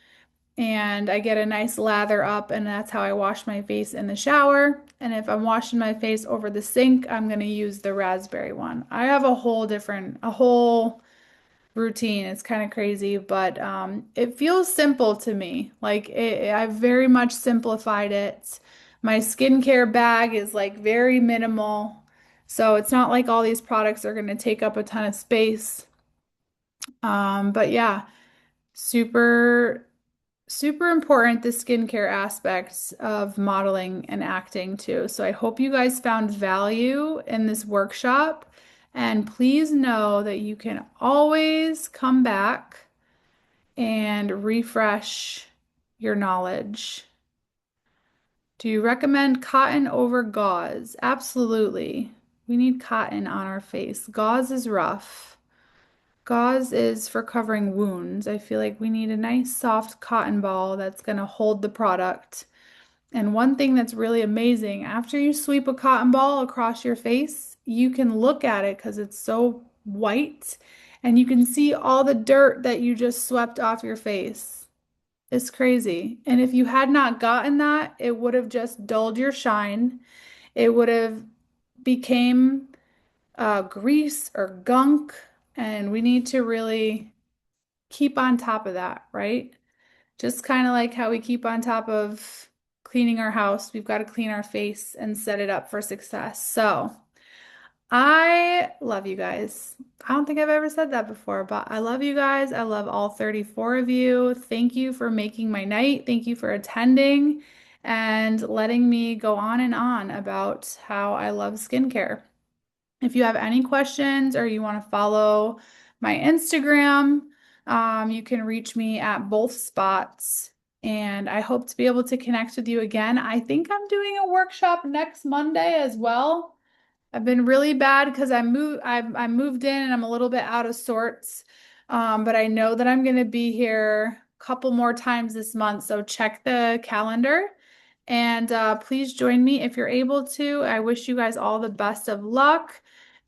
And I get a nice lather up, and that's how I wash my face in the shower. And if I'm washing my face over the sink, I'm going to use the raspberry one. I have a whole routine. It's kind of crazy, but it feels simple to me. I've very much simplified it. My skincare bag is like very minimal. So it's not like all these products are going to take up a ton of space. But yeah, super super important, the skincare aspects of modeling and acting too. So I hope you guys found value in this workshop. And please know that you can always come back and refresh your knowledge. Do you recommend cotton over gauze? Absolutely. We need cotton on our face. Gauze is rough. Gauze is for covering wounds. I feel like we need a nice soft cotton ball that's going to hold the product. And one thing that's really amazing, after you sweep a cotton ball across your face, you can look at it because it's so white and you can see all the dirt that you just swept off your face. It's crazy. And if you had not gotten that, it would have just dulled your shine. It would have became grease or gunk, and we need to really keep on top of that, right? Just kind of like how we keep on top of cleaning our house, we've got to clean our face and set it up for success. So, I love you guys. I don't think I've ever said that before, but I love you guys. I love all 34 of you. Thank you for making my night. Thank you for attending and letting me go on and on about how I love skincare. If you have any questions or you want to follow my Instagram, you can reach me at both spots. And I hope to be able to connect with you again. I think I'm doing a workshop next Monday as well. I've been really bad because I moved in and I'm a little bit out of sorts. But I know that I'm going to be here a couple more times this month. So check the calendar and please join me if you're able to. I wish you guys all the best of luck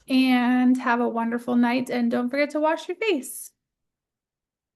and have a wonderful night. And don't forget to wash your face.